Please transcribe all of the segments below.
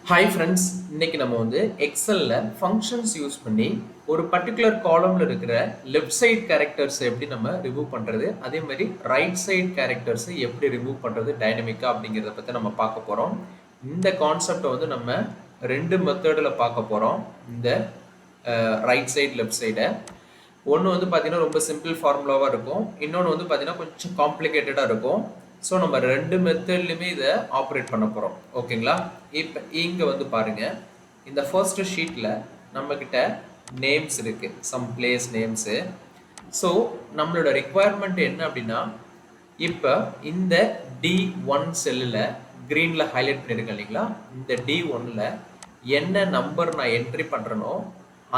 Hi friends, இன்னைக்கு நம்ம வந்து எக்ஸல்ல ஃபங்க்ஷன்ஸ் யூஸ் பண்ணி ஒரு பர்டிகுலர் காலம்ல இருக்கிற லெஃப்ட் சைடு கேரக்டர்ஸ் எப்படி நம்ம ரிமூவ் பண்றது, அதே மாதிரி ரைட் சைடு கேரக்டர்ஸ் எப்படி ரிமூவ் பண்றது டைனமிக்கா அப்படிங்கிறத பத்தி நம்ம பார்க்க போறோம். இந்த கான்செப்டை வந்து நம்ம ரெண்டு மெத்தடில் பார்க்க போறோம். இந்த ரைட் சைடு லெஃப்ட் சைடை ஒன்று வந்து பார்த்தீங்கன்னா ரொம்ப சிம்பிள் ஃபார்முலாவாக இருக்கும், இன்னொன்று வந்து பார்த்தீங்கன்னா கொஞ்சம் காம்ப்ளிகேட்டடாக இருக்கும். ஸோ நம்ம ரெண்டு மெத்தட்லையுமே இதை ஆப்ரேட் பண்ண போகிறோம். ஓகேங்களா? இப்போ இங்கே வந்து பாருங்க, இந்த ஃபர்ஸ்ட் ஷீட்டில் நம்மக்கிட்ட நேம்ஸ் இருக்குது, சம் பிளேஸ் நேம்ஸு. ஸோ நம்மளோட ரெக்குவயர்மெண்ட் என்ன அப்படின்னா, இப்போ இந்த D1 செல்லில் க்ரீனில் ஹைலைட் பண்ணியிருக்கேன் இல்லைங்களா, இந்த D1ல் என்ன நம்பர் நான் என்ட்ரி பண்ணுறனோ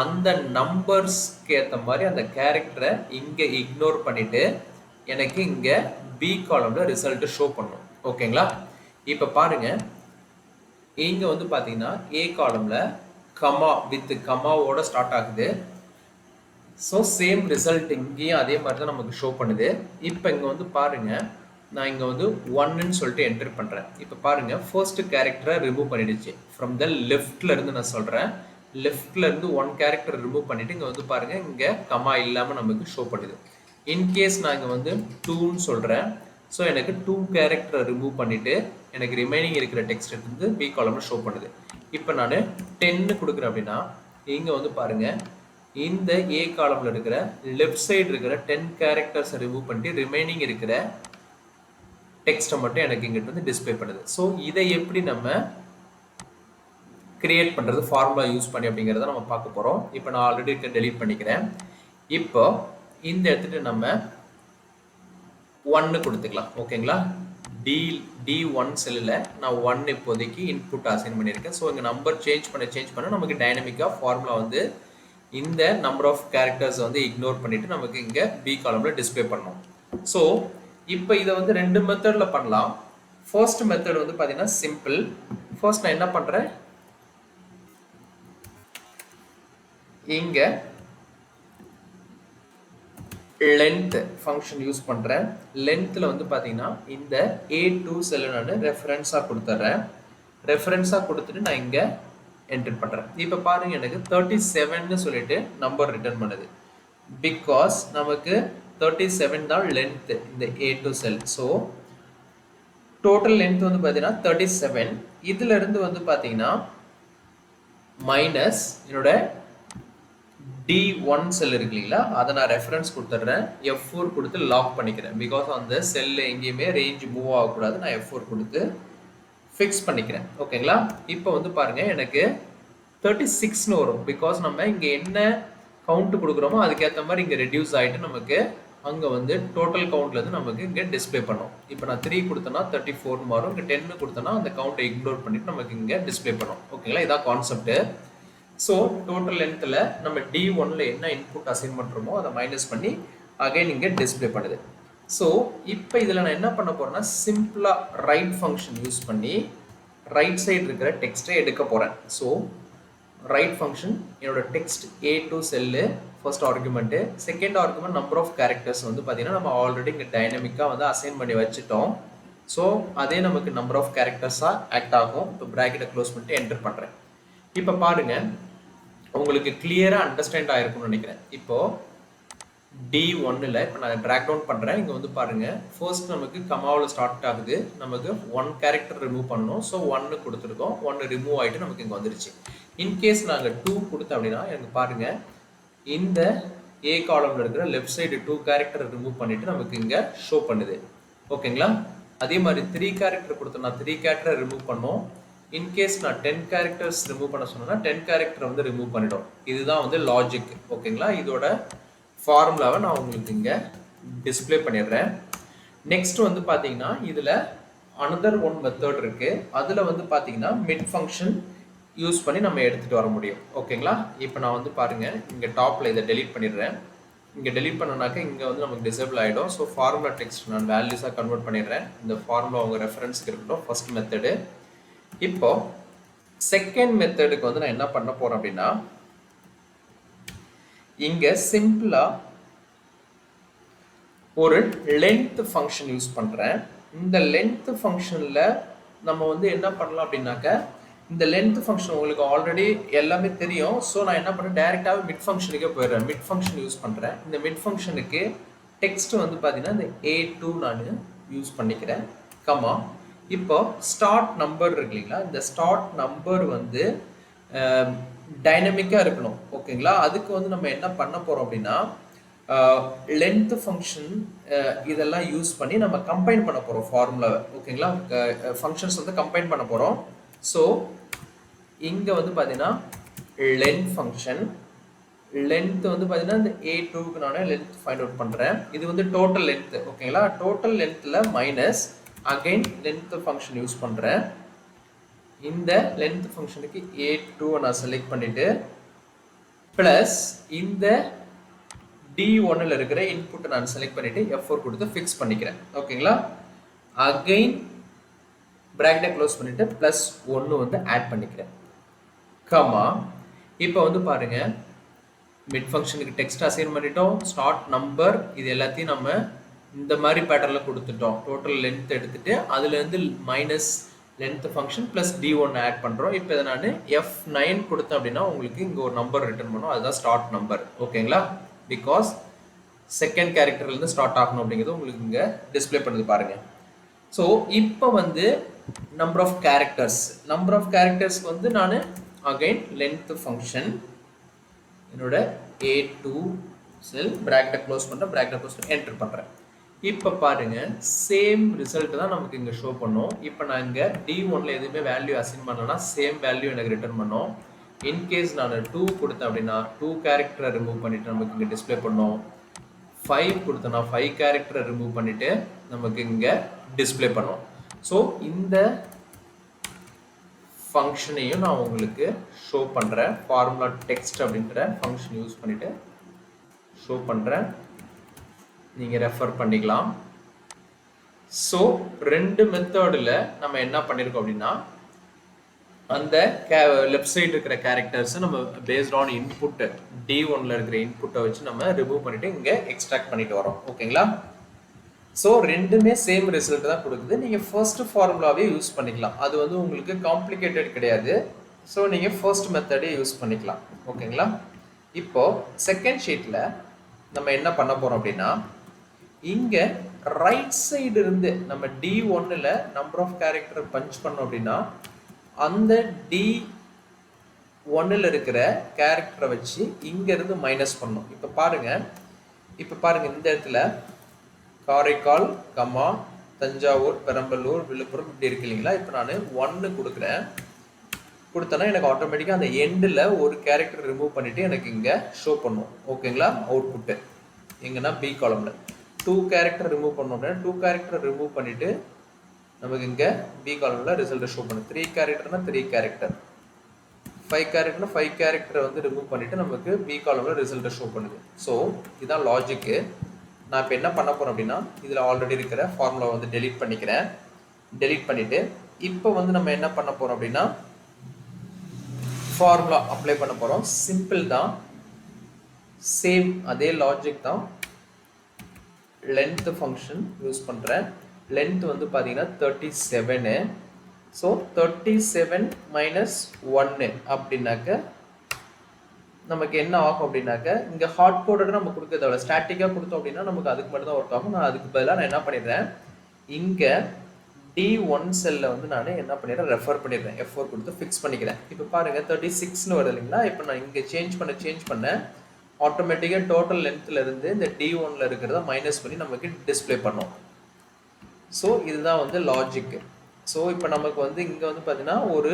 அந்த நம்பர்ஸ்க்கு ஏற்ற மாதிரி அந்த கேரக்டரை இங்கே இக்னோர் பண்ணிவிட்டு எனக்கு இங்கே பி காலம்ல ரிசல்ட் ஷோ பண்ணும். ஓகேங்களா? இப்போ பாருங்க, இங்கே வந்து பார்த்தீங்கன்னா ஏ காலம்ல கமா வித் கமாவோட ஸ்டார்ட் ஆகுது. ஸோ சேம் ரிசல்ட் இங்கேயும் அதே மாதிரி தான் நமக்கு ஷோ பண்ணுது. இப்போ இங்கே வந்து பாருங்க, நான் இங்கே வந்து ஒன்னு சொல்லிட்டு என்டர் பண்ணுறேன். இப்போ பாருங்க, ஃபர்ஸ்ட் கேரக்டரை ரிமூவ் பண்ணிடுச்சு. ஃப்ரம் த லெஃப்ட்ல இருந்து நான் சொல்கிறேன், லெஃப்ட்ல இருந்து ஒன் கேரக்டர் ரிமூவ் பண்ணிட்டு இங்கே வந்து பாருங்க, இங்கே கமா இல்லாமல் நமக்கு ஷோ பண்ணுது. இன்கேஸ் நான் இங்கே வந்து 2ன்னு சொல்கிறேன், ஸோ எனக்கு 2 கேரக்டரை ரிமூவ் பண்ணிவிட்டு எனக்கு ரிமைனிங் இருக்கிற டெக்ஸ்ட் வந்து பி காலம்ல ஷோ பண்ணுது. இப்போ நான் 10 கொடுக்குறேன் அப்படின்னா இங்கே வந்து பாருங்கள், இந்த ஏ காலம்ல இருக்கிற லெஃப்ட் சைடு இருக்கிற 10 கேரக்டர்ஸை ரிமூவ் பண்ணிட்டு ரிமைனிங் இருக்கிற டெக்ஸ்ட்டை மட்டும் எனக்கு இங்கிட்ட வந்து டிஸ்பிளே பண்ணுது. ஸோ இதை எப்படி நம்ம கிரியேட் பண்ணுறது ஃபார்முலா யூஸ் பண்ணி அப்படிங்கிறத நம்ம பார்க்க போகிறோம். இப்போ நான் ஆல்ரெடி டெலீட் பண்ணிக்கிறேன். இப்போ இந்த இடத்துல நம்ம 1 கொடுத்துக்கலாம். ஓகேங்களா? D1 செல்லில் நான் 1 இப்போதைக்கு இன்புட் அசைன் பண்ணியிருக்கேன். ஸோ இங்கே நம்பர் சேஞ்ச் பண்ண நமக்கு டைனமிக்காக ஃபார்முலா வந்து இந்த நம்பர் ஆஃப் கேரக்டர்ஸ் வந்து இக்னோர் பண்ணிட்டு நமக்கு இங்கே பி காலம்ல டிஸ்பிளே பண்ணணும். ஸோ இப்போ இதை வந்து ரெண்டு மெத்தடில் பண்ணலாம். ஃபர்ஸ்ட் மெத்தட் வந்து பார்த்தீங்கன்னா சிம்பிள். ஃபர்ஸ்ட் நான் என்ன பண்ணுறேன், இங்கே லென்த் ஃபங்க்ஷன் யூஸ் பண்ணுறேன். லென்த்தில் வந்து பார்த்தீங்கன்னா இந்த A2 செல்லை நான் ரெஃபரன்ஸாக கொடுத்துட்றேன். ரெஃபரன்ஸாக கொடுத்துட்டு நான் இங்கே என்டர் பண்ணுறேன். இப்போ பாருங்கள், எனக்கு 37ன்னு சொல்லிட்டு நம்பர் ரிட்டர்ன் பண்ணுது. பிகாஸ் நமக்கு 37 தான் லென்த் இந்த A2 செல். ஸோ டோட்டல் லென்த் வந்து பார்த்தீங்கன்னா 37. இதுல இருந்து வந்து பார்த்தீங்கன்னா மைனஸ் என்னோட D1 செல் இருக்கு இல்லைங்களா, அதை நான் ரெஃபரன்ஸ் கொடுத்துட்றேன். F4 கொடுத்து லாக் பண்ணிக்கிறேன். பிகாஸ் அந்த செல்லு எங்கேயுமே ரேஞ்ச் மூவ் ஆகக்கூடாது, நான் F4 கொடுத்து ஃபிக்ஸ் பண்ணிக்கிறேன். ஓகேங்களா? இப்போ வந்து பாருங்க, எனக்கு 36ன்னு வரும். பிகாஸ் நம்ம இங்கே என்ன கவுண்ட் கொடுக்குறோமோ அதுக்கேற்ற மாதிரி இங்கே ரெடியூஸ் ஆகிட்டு நமக்கு அங்கே வந்து டோட்டல் கவுண்ட்லேருந்து நமக்கு இங்கே டிஸ்பிளே பண்ணும். இப்போ நான் 3 கொடுத்தேன்னா 34 மாறும், இங்கே 10 கொடுத்தேன்னா அந்த கவுண்ட்டை இக்னோர் பண்ணிட்டு நமக்கு இங்கே டிஸ்பிளே பண்ணும். ஓகேங்களா? இதான் கான்செப்ட். ஸோ டோட்டல் லென்த்தில் நம்ம D1ல என்ன இன்புட் அசைன் பண்ணுறோமோ அதை மைனஸ் பண்ணி அகைன் இங்கே டிஸ்பிளே பண்ணுது. ஸோ இப்போ இதில் நான் என்ன பண்ண போகிறேன்னா, சிம்பிளாக ரைட் ஃபங்க்ஷன் யூஸ் பண்ணி ரைட் சைடு இருக்கிற டெக்ஸ்ட்டை எடுக்க போகிறேன். ஸோ ரைட் ஃபங்க்ஷன் என்னோட text A2 cell first argument, second argument number of characters வந்து பார்த்தீங்கன்னா நம்ம ஆல்ரெடி இங்கே டைனமிக்காக வந்து அசைன் பண்ணி வச்சுட்டோம். ஸோ அதே நமக்கு நம்பர் ஆஃப் கேரக்டர்ஸாக ஆக்ட் ஆகும். இப்போ ப்ராக்கெட்டை க்ளோஸ் பண்ணிட்டு என்டர் பண்ணுறேன். இப்போ பாருங்கள், உங்களுக்கு கிளியராக அண்டர்ஸ்டாண்ட் ஆகிருக்கும்னு நினைக்கிறேன். இப்போது D1ல் இப்போ நான் ட்ராக் டவுன் பண்ணுறேன். இங்கே வந்து பாருங்கள், ஃபர்ஸ்ட் நமக்கு கமாவில் ஸ்டார்ட் ஆகுது, நமக்கு 1 கேரக்டர் ரிமூவ் பண்ணணும். ஸோ 1 கொடுத்துருக்கோம், 1 ரிமூவ் ஆகிட்டு நமக்கு இங்கே வந்துருச்சு. இன்கேஸ் நாங்கள் 2 கொடுத்தோம் அப்படின்னா எனக்கு பாருங்கள், இந்த ஏ காலம்ல இருக்கிற லெஃப்ட் சைடு 2 கேரக்டர் ரிமூவ் பண்ணிட்டு நமக்கு இங்கே ஷோ பண்ணுது. ஓகேங்களா? அதே மாதிரி 3 கேரக்டர் கொடுத்தோம்னா 3 கேரக்டர் ரிமூவ் பண்ணோம். இன்கேஸ் நான் 10 கேரக்டர்ஸ் ரிமூவ் பண்ண சொன்னேன்னா 10 கேரக்டர் வந்து ரிமூவ் பண்ணிடும். இதுதான் வந்து லாஜிக். ஓகேங்களா? இதோட ஃபார்முலாவை நான் உங்களுக்கு இங்கே டிஸ்பிளே பண்ணிடுறேன். நெக்ஸ்ட் வந்து பார்த்தீங்கன்னா இதில் அனதர் ஒன் மெத்தட் இருக்குது. அதில் வந்து பார்த்தீங்கன்னா மிட் ஃபங்க்ஷன் யூஸ் பண்ணி நம்ம எடுத்துகிட்டு வர முடியும். ஓகேங்களா? இப்போ நான் வந்து பாருங்கள், இங்கே டாப்பில் இதை டெலீட் பண்ணிடுறேன். இங்கே டெலீட் பண்ணனாக்க இங்கே வந்து நமக்கு டிசேபிள் ஆகிடும். ஸோ ஃபார்முலா டெக்ஸ்ட் நான் வேல்யூஸாக கன்வெர்ட் பண்ணிடுறேன். இந்த ஃபார்முலா உங்கள் ரெஃபரன்ஸுக்கு இருக்கட்டும், ஃபர்ஸ்ட் மெத்தடு. இப்போ செகண்ட் மெத்தடுக்கு வந்து நான் என்ன பண்ண போகிறேன் அப்படின்னா, இங்கே சிம்பிளாக ஒரு லென்த் ஃபங்க்ஷன் யூஸ் பண்ணுறேன். இந்த லென்த் ஃபங்க்ஷனில் நம்ம வந்து என்ன பண்ணலாம் அப்படின்னாக்க, இந்த லென்த் ஃபங்க்ஷன் உங்களுக்கு ஆல்ரெடி எல்லாமே தெரியும். ஸோ நான் என்ன பண்ணுறேன், டேரெக்டாகவே மிட் ஃபங்க்ஷனுக்கே போயிடுறேன். மிட் ஃபங்க்ஷன் யூஸ் பண்ணுறேன். இந்த மிட் ஃபங்க்ஷனுக்கு டெக்ஸ்ட் வந்து பார்த்தீங்கன்னா இந்த A2 நான் யூஸ் பண்ணிக்கிறேன். கமா இப்போ ஸ்டார்ட் நம்பர் இருக்கு இல்லைங்களா, இந்த ஸ்டார்ட் நம்பர் வந்து டைனமிக்காக இருக்கணும். ஓகேங்களா, அதுக்கு வந்து நம்ம என்ன பண்ண போகிறோம் அப்படின்னா லென்த் ஃபங்க்ஷன் இதெல்லாம் யூஸ் பண்ணி நம்ம கம்பைன் பண்ண போகிறோம் ஃபார்முலாவை. ஓகேங்களா, ஃபங்க்ஷன்ஸ் வந்து கம்பைன் பண்ண போகிறோம். ஸோ இங்கே வந்து பார்த்தீங்கன்னா லென்த் ஃபங்க்ஷன், லென்த் வந்து பார்த்தீங்கன்னா இந்த A2க்கு நான் லென்த் ஃபைண்ட் அவுட் பண்ணுறேன். இது வந்து டோட்டல் லென்த். ஓகேங்களா, டோட்டல் லென்த்தில் minus again length function use பண்ணுறேன். இந்த லென்த் ஃபங்க்ஷனுக்கு A2 நான் செலக்ட் பண்ணிவிட்டு ப்ளஸ் இந்த D1ல் இருக்கிற இன்புட்டை நான் செலக்ட் பண்ணிவிட்டு F4 கொடுத்து ஃபிக்ஸ் பண்ணிக்கிறேன். ஓகேங்களா, அகைன் பிராக்கெட்டை க்ளோஸ் பண்ணிவிட்டு ப்ளஸ் 1 வந்து ஆட் பண்ணிக்கிறேன். கமா இப்போ வந்து பாருங்கள், மிட் ஃபங்க்ஷனுக்கு டெக்ஸ்ட் அசைன் பண்ணிட்டோம், ஸ்டார்ட் நம்பர் இது எல்லாத்தையும் நம்ம இந்த மாதிரி பேட்டர்னில் கொடுத்துட்டோம். டோட்டல் லென்த் எடுத்துகிட்டு அதுலேருந்து minus length function plus D1 add பண்ணுறோம். இப்போ இதை நான் F9 கொடுத்தேன் அப்படின்னா உங்களுக்கு இங்கே ஒரு நம்பர் ரிட்டர்ன் பண்ணும், அதுதான் ஸ்டார்ட் நம்பர். ஓகேங்களா, பிகாஸ் செகண்ட் கேரக்டர்லேருந்து ஸ்டார்ட் ஆகணும் அப்படிங்கிறது உங்களுக்கு இங்கே டிஸ்பிளே பண்ணுது பாருங்கள். ஸோ இப்போ வந்து நம்பர் ஆஃப் கேரக்டர்ஸ்க்கு வந்து நான் அகைன் லென்த் ஃபங்க்ஷன் என்னோட A2 செல் பிராக்கெட்டை க்ளோஸ் பண்ணுறேன், பிராக்கெட்டை க்ளோஸ் பண்ணி என்டர் பண்ணுறேன். இப்போ பாருங்கள், சேம் ரிசல்ட் தான் நமக்கு இங்கே ஷோ பண்ணும். இப்போ நான் இங்கே D1ல் எதுவுமே வேல்யூ அசைன் பண்ணலன்னா சேம் வேல்யூ எனக்கு ரிட்டர்ன் பண்ணோம். இன்கேஸ் நான் 2 கொடுத்தேன் அப்படின்னா 2 கேரக்டரை ரிமூவ் பண்ணிவிட்டு நமக்கு இங்கே டிஸ்பிளே பண்ணோம். 5 கொடுத்தோன்னா 5 கேரக்டரை ரிமூவ் பண்ணிவிட்டு நமக்கு இங்கே டிஸ்பிளே பண்ணோம். ஸோ இந்த ஃபங்க்ஷனையும் நான் உங்களுக்கு ஷோ பண்ணுறேன். ஃபார்முலா டெக்ஸ்ட் அப்படின்ற ஃபங்க்ஷன் யூஸ் பண்ணிவிட்டு ஷோ பண்ணுறேன், நீங்கள் ரெஃபர் பண்ணிக்கலாம். ஸோ 2 மெத்தடில் நம்ம என்ன பண்ணியிருக்கோம் அப்படின்னா அந்த லெஃப்ட் சைடு இருக்கிற கேரக்டர்ஸை நம்ம பேஸ்ட் ஆன் இன்புட்டு D1ல் இருக்கிற இன்புட்டை வச்சு நம்ம ரிமூவ் பண்ணிவிட்டு இங்கே எக்ஸ்ட்ராக்ட் பண்ணிட்டு வரோம். ஓகேங்களா, ஸோ ரெண்டுமே சேம் ரிசல்ட் தான் கொடுக்குது. நீங்கள் ஃபர்ஸ்ட் ஃபார்முலாவே யூஸ் பண்ணிக்கலாம், அது வந்து உங்களுக்கு காம்ப்ளிகேட்டட் கிடையாது. ஸோ நீங்கள் ஃபர்ஸ்ட் மெத்தடே யூஸ் பண்ணிக்கலாம். ஓகேங்களா, இப்போது செகண்ட் ஷீட்டில் நம்ம என்ன பண்ண போகிறோம் அப்படின்னா இங்கே ரைட் சைடு இருந்து நம்ம D1ல் நம்பர் ஆஃப் கேரக்டர் பஞ்ச் பண்ணோம் அப்படின்னா அந்த D1ல் இருக்கிற கேரக்டரை வச்சு இங்கேருந்து மைனஸ் பண்ணணும். இப்போ பாருங்கள் இந்த இடத்துல காரைக்கால், கம்மா, தஞ்சாவூர், பெரம்பலூர், விழுப்புரம் இப்படி இருக்கு இல்லைங்களா. இப்போ நான் 1 கொடுத்தேன்னா எனக்கு ஆட்டோமேட்டிக்காக அந்த எண்டில் ஒரு கேரக்டர் ரிமூவ் பண்ணிவிட்டு எனக்கு இங்கே ஷோ பண்ணும். ஓகேங்களா, அவுட்புட்டு எங்கன்னா B காலமில் 2 கேரக்டர் ரிமூவ் பண்ணோம் அப்படின்னா 2 கேரக்டர் ரிமூவ் பண்ணிவிட்டு நமக்கு இங்கே B காலமில் ரிசல்ட்டை ஷோ பண்ணும். 3 கேரக்டர்னா 3 கேரக்டர், 5 கேரக்டர்னா 5 கேரக்டரை வந்து ரிமூவ் பண்ணிவிட்டு நமக்கு B காலமில் ரிசல்ட்டை ஷோ பண்ணுது. ஸோ இதுதான் லாஜிக்கு. நான் இப்போ என்ன பண்ண போகிறேன் அப்படின்னா இதில் ஆல்ரெடி இருக்கிற ஃபார்முலா வந்து டெலீட் பண்ணிவிட்டு இப்போ வந்து நம்ம என்ன பண்ண போகிறோம் அப்படின்னா ஃபார்முலா அப்ளை பண்ண போகிறோம். சிம்பிள் தான், சேம் அதே லாஜிக் தான். லென்த் ஃபங்க்ஷன் யூஸ் பண்ணுறேன். லென்த் வந்து பார்த்தீங்கன்னா 37. ஸோ 37 மைனஸ் 1 அப்படின்னாக்க நமக்கு என்ன ஆகும் அப்படின்னாக்க இங்கே ஹார்ட் கோடோட நம்ம கொடுக்கறத ஸ்டாட்டிக்காக கொடுத்தோம் அப்படின்னா நமக்கு அதுக்கு மட்டும் தான் ஒர்க் ஆகும். நான் அதுக்கு பதிலாக நான் என்ன பண்ணிடுறேன், இங்கே D1 செல்லில் வந்து நான் என்ன பண்ணிடுறேன், ரெஃபர் பண்ணிடுறேன், F4 கொடுத்து ஃபிக்ஸ் பண்ணிக்கிறேன். இப்போ பாருங்கள் 36ன்னு வருது இல்லைங்களா. இப்போ நான் இங்கே சேஞ்ச் பண்ண ஆட்டோமேட்டிக்காக டோட்டல் லென்த்தில் இருந்து இந்த D1ல் இருக்கிறத மைனஸ் பண்ணி நமக்கு டிஸ்பிளே பண்ணோம். ஸோ இதுதான் வந்து லாஜிக்கு. ஸோ இப்போ நமக்கு வந்து இங்கே வந்து பார்த்தீங்கன்னா ஒரு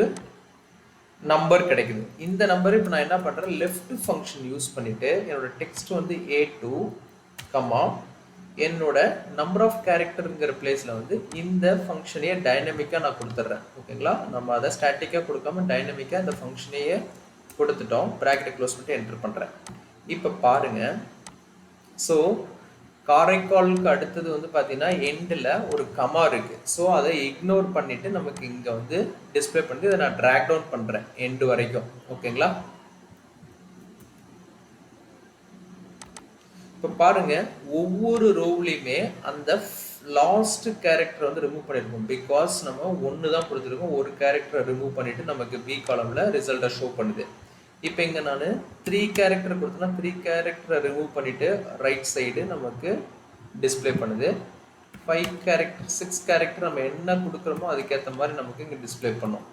நம்பர் கிடைக்குது. இந்த நம்பர் இப்போ நான் என்ன பண்ணுறேன், லெஃப்ட் ஃபங்க்ஷன் யூஸ் பண்ணிவிட்டு என்னோட டெக்ஸ்ட் வந்து A2 கம்மா என்னோட நம்பர் ஆஃப் கேரக்டருங்கிற பிளேஸில் வந்து இந்த ஃபங்க்ஷனையே டைனமிக்காக நான் கொடுத்துட்றேன். ஓகேங்களா, நம்ம அதை ஸ்டாட்டிக்காக கொடுக்காம டைனமிக்காக இந்த ஃபங்க்ஷனையே கொடுத்துட்டோம். ப்ராக்கெட்டை க்ளோஸ் பண்ணிட்டு என்டர் பண்ணுறேன். இப்போ பாருங்கள், ஸோ காரைக்காலுக்கு அடுத்தது வந்து பார்த்தீங்கன்னா எண்டில் ஒரு கமா இருக்குது. ஸோ அதை இக்னோர் பண்ணிவிட்டு நமக்கு இங்கே வந்து டிஸ்பிளே பண்ணிட்டு இதை நான் ட்ராக் டவுன் பண்ணுறேன் எண்டு வரைக்கும். ஓகேங்களா, இப்போ பாருங்கள் ஒவ்வொரு ரோவ்லையுமே அந்த லாஸ்ட் கேரக்டர் வந்து ரிமூவ் பண்ணியிருக்கோம். பிகாஸ் நம்ம ஒன்று தான் கொடுத்துருக்கோம். ஒரு கேரக்டரை ரிமூவ் பண்ணிவிட்டு நமக்கு பி காலமில் ரிசல்ட்டை ஷோ பண்ணுது. இப்போ இங்கே நான் 3 கேரக்டர் கொடுத்தேன்னா 3 கேரக்டரை ரிமூவ் பண்ணிவிட்டு ரைட் சைடு நமக்கு டிஸ்பிளே பண்ணுது. 5 கேரக்டர் 6 கேரக்டர் நம்ம என்ன கொடுக்குறோமோ அதுக்கேற்ற மாதிரி நமக்கு இங்கே டிஸ்பிளே பண்ணும்.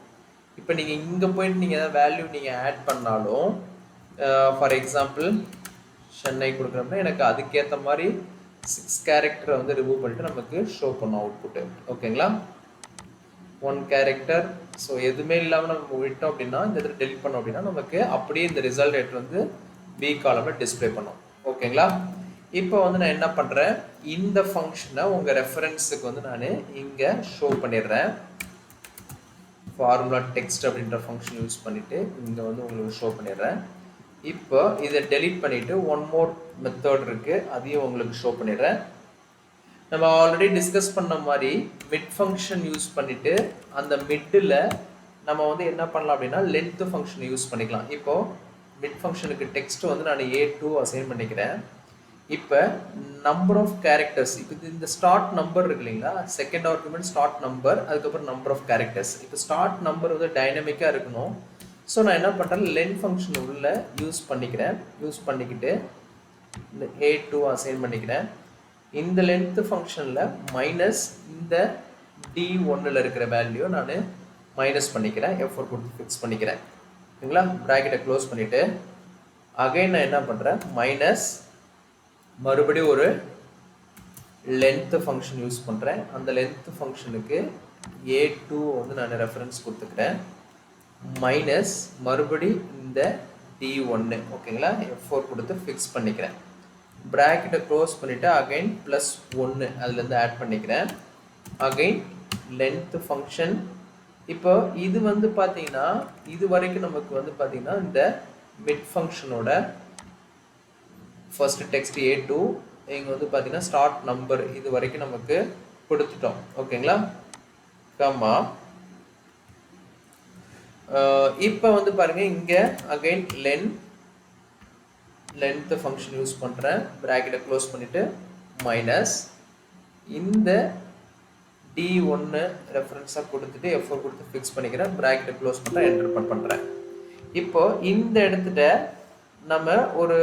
இப்போ நீங்கள் இங்கே போயிட்டு நீங்கள் எதாவது வேல்யூ நீங்கள் ஆட் பண்ணாலும் ஃபார் எக்ஸாம்பிள் சென்னை கொடுக்குறோம்னா எனக்கு அதுக்கேற்ற மாதிரி 6 கேரக்டரை வந்து ரிமூவ் பண்ணிட்டு நமக்கு ஷோ பண்ணும் அவுட்புட்டு. ஓகேங்களா? 1 கேரக்டர் ஸோ எதுவுமே இல்லாமல் நம்ம விட்டோம் அப்படின்னா இந்த இடத்துல டெலிட் பண்ணோம் அப்படின்னா நமக்கு அப்படியே இந்த ரிசல்ட் ரேட் வந்து பி காலமில் டிஸ்பிளே பண்ணும். ஓகேங்களா? இப்போ வந்து நான் என்ன பண்ணுறேன், இந்த ஃபங்க்ஷனை உங்கள் ரெஃபரன்ஸுக்கு வந்து நான் இங்கே ஷோ பண்ணிடுறேன். ஃபார்முலா டெக்ஸ்ட் அப்படின்ற ஃபங்க்ஷன் யூஸ் பண்ணிவிட்டு இங்கே வந்து உங்களுக்கு ஷோ பண்ணிடுறேன். இப்போ இதை டெலிட் பண்ணிவிட்டு ஒன் மோர் மெத்தட் இருக்குது, அதையும் உங்களுக்கு ஷோ பண்ணிடுறேன். நம்ம ஆல்ரெடி டிஸ்கஸ் பண்ண மாதிரி மிட் ஃபங்க்ஷன் யூஸ் பண்ணிவிட்டு அந்த மிட்டில் நம்ம வந்து என்ன பண்ணலாம் அப்படின்னா லென்த் ஃபங்க்ஷன் யூஸ் பண்ணிக்கலாம். இப்போது மிட் ஃபங்க்ஷனுக்கு டெக்ஸ்ட் வந்து நான் A2 அசைன் பண்ணிக்கிறேன். இப்போ நம்பர் ஆஃப் கேரக்டர்ஸ், இப்போ இந்த ஸ்டார்ட் நம்பர் இருக்கு இல்லைங்களா, செகண்ட் ஆர்குமெண்ட் ஸ்டார்ட் நம்பர், அதுக்கப்புறம் நம்பர் ஆஃப் கேரக்டர்ஸ். இப்போ ஸ்டார்ட் நம்பர் வந்து டைனமிக்காக இருக்கணும். ஸோ நான் என்ன பண்ணுறேன், லென்த் ஃபங்க்ஷன் உள்ள யூஸ் பண்ணிக்கிட்டு இந்த A2 அசைன் பண்ணிக்கிறேன். இந்த லென்த் ஃபங்க்ஷனில் மைனஸ் இந்த D1ல் இருக்கிற வேல்யூ நான் மைனஸ் பண்ணிக்கிறேன், F4 கொடுத்து ஃபிக்ஸ் பண்ணிக்கிறேன். ஓகேங்களா? ப்ராக்கெட்டை க்ளோஸ் பண்ணிவிட்டு அகைன் நான் என்ன பண்ணுறேன், மைனஸ் மறுபடியும் ஒரு லென்த் ஃபங்க்ஷன் யூஸ் பண்ணுறேன். அந்த லென்த் ஃபங்க்ஷனுக்கு A2 வந்து நான் ரெஃபரன்ஸ் கொடுத்துக்கிறேன், மைனஸ் மறுபடி இந்த D1. ஓகேங்களா? F4 கொடுத்து ஃபிக்ஸ் பண்ணிக்கிறேன். ப்ராக்கெட்டை க்ளோஸ் பண்ணிவிட்டு அகைன் +1 அதுலேருந்து ஆட் பண்ணிக்கிறேன். Again length function. இப்போ இது வந்து பார்த்தீங்கன்னா இது வரைக்கும் நமக்கு வந்து பார்த்தீங்கன்னா இந்த மிட் ஃபங்க்ஷனோட ஃபர்ஸ்ட் டெக்ஸ்ட் A2 இங்கே வந்து பார்த்தீங்கன்னா ஸ்டார்ட் நம்பர் இது வரைக்கும் நமக்கு கொடுத்துட்டோம். ஓகேங்களா? கம்மா இப்போ வந்து பாருங்கள் இங்கே அகைன் லென்த் ஃபங்க்ஷன் யூஸ் பண்ணுறேன், ப்ராக்கெட்டை க்ளோஸ் பண்ணிவிட்டு மைனஸ் இந்த D1 ரெஃபரன்ஸாக கொடுத்துட்டு F4 கொடுத்து ஃபிக்ஸ் பண்ணிக்கிறேன், ப்ராக்கெட்டை க்ளோஸ் பண்ணுறேன், என்டர் பண்ணுறேன். இப்போ இந்த இடத்துல நம்ம ஒரு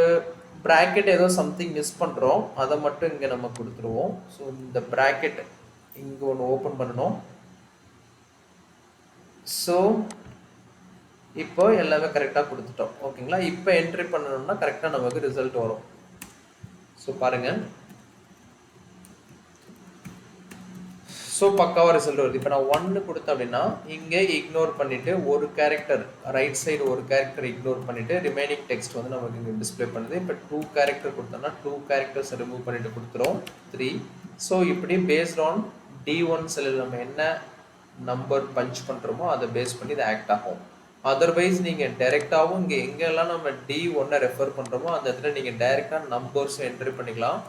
ப்ராக்கெட் ஏதோ சம்திங் மிஸ் பண்ணுறோம், அதை மட்டும் இங்கே நம்ம கொடுத்துருவோம். ஸோ இந்த ப்ராக்கெட் இங்கே ஒன்று ஓப்பன் பண்ணணும். ஸோ இப்போ எல்லாமே கரெக்டாக கொடுத்துட்டோம். ஓகேங்களா? இப்போ என்ட்ரி பண்ணணும்னா கரெக்டாக நமக்கு ரிசல்ட் வரும். ஸோ பாருங்கள், ஸோ பக்காவாக ரிசல்ட் வருது. இப்போ நான் 1 கொடுத்தேன் அப்படின்னா இங்கே இக்னோர் பண்ணிவிட்டு ஒரு கேரக்டர் ரைட் சைடு ஒரு கேரக்டர் இக்னோர் பண்ணிவிட்டு ரிமைனிங் டெக்ஸ்ட் வந்து நமக்கு இங்கே டிஸ்பிளே பண்ணுது. இப்போ 2 கேரக்டர் கொடுத்தோம்னா 2 கேரக்டர்ஸ் ரிமூவ் பண்ணிவிட்டு கொடுத்துரும் 3. ஸோ இப்படி பேஸ்ட் ஆன் D1 செல்லில் நம்ம என்ன நம்பர் பஞ்ச் பண்ணுறோமோ அதை பேஸ் பண்ணி இது ஆக்ட் ஆகும். அதர்வைஸ் நீங்கள் டைரெக்டாகவும் இங்கே எங்கெல்லாம் நம்ம D1 ரெஃபர் பண்ணுறோமோ அந்த இடத்துல நீங்கள் டைரெக்டாக நம்பர்ஸும் என்ட்ரி பண்ணிக்கலாம்.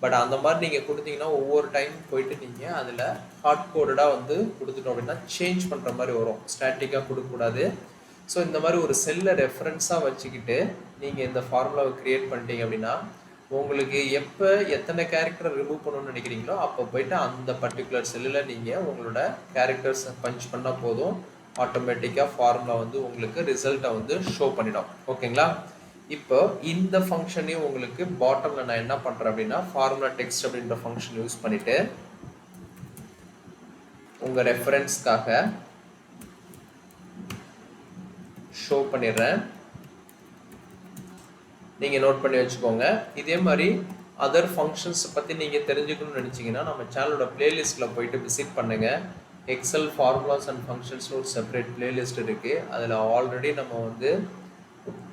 பட் அந்த மாதிரி நீங்கள் கொடுத்தீங்கன்னா ஒவ்வொரு டைம் போயிட்டு நீங்கள் அதில் ஹார்ட் கோடடாக வந்து கொடுத்துட்டோம் அப்படின்னா சேஞ்ச் பண்ணுற மாதிரி வரும், ஸ்டாட்டிக்காக கொடுக்கக்கூடாது. ஸோ இந்த மாதிரி ஒரு செல்லை ரெஃபரன்ஸாக வச்சுக்கிட்டு நீங்கள் இந்த ஃபார்முலாவை க்ரியேட் பண்ணிட்டீங்க அப்படின்னா உங்களுக்கு எப்போ எத்தனை கேரக்டர் ரிமூவ் பண்ணணும்னு நினைக்கிறீங்களோ அப்போ போயிட்டு அந்த பர்டிகுலர் செல்லில் நீங்கள் உங்களோட கேரக்டர்ஸ் பஞ்ச் பண்ணால் போதும், ஆட்டோமேட்டிக்காக ஃபார்முலா வந்து உங்களுக்கு ரிசல்ட்டை வந்து ஷோ பண்ணிடும். ஓகேங்களா? இப்போ இந்த ஃபங்க்ஷனையும் உங்களுக்கு பாட்டமில் நான் என்ன பண்ணுறேன் அப்படின்னா ஃபார்முலா டெக்ஸ்ட் அப்படின்ற ஃபங்க்ஷன் யூஸ் பண்ணிவிட்டு உங்கள் ரெஃபரன்ஸ்க்காக ஷோ பண்ணிடுறேன். நீங்கள் நோட் பண்ணி வச்சுக்கோங்க. இதே மாதிரி அதர் ஃபங்க்ஷன்ஸ் பற்றி நீங்கள் தெரிஞ்சுக்கணும்னு நினச்சிங்கன்னா நம்ம சேனலோட பிளேலிஸ்ட்டில் போயிட்டு விசிட் பண்ணுங்கள். எக்ஸல் ஃபார்முலாஸ் அண்ட் ஃபங்க்ஷன்ஸ்னு ஒரு செப்பரேட் பிளேலிஸ்ட் இருக்குது. அதில் ஆல்ரெடி நம்ம வந்து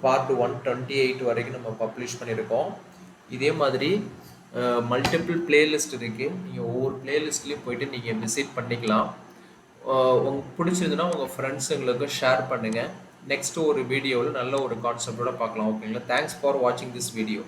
பார்ட் 128 வரைக்கும் நம்ம பப்ளிஷ் பண்ணியிருக்கோம். இதே மாதிரி மல்டிபிள் பிளேலிஸ்ட் இருக்குது. நீங்கள் ஒவ்வொரு பிளேலிஸ்ட்லேயும் போயிட்டு நீங்கள் விசிட் பண்ணிக்கலாம். உங்களுக்கு பிடிச்சிருந்துன்னா உங்கள் ஃப்ரெண்ட்ஸுங்களுக்கு ஷேர் பண்ணுங்கள். நெக்ஸ்ட்டு ஒரு வீடியோவில் நல்ல ஒரு கான்செப்டோட பார்க்கலாம். ஓகேங்களா? தேங்க்ஸ் ஃபார் வாட்சிங் திஸ் வீடியோ.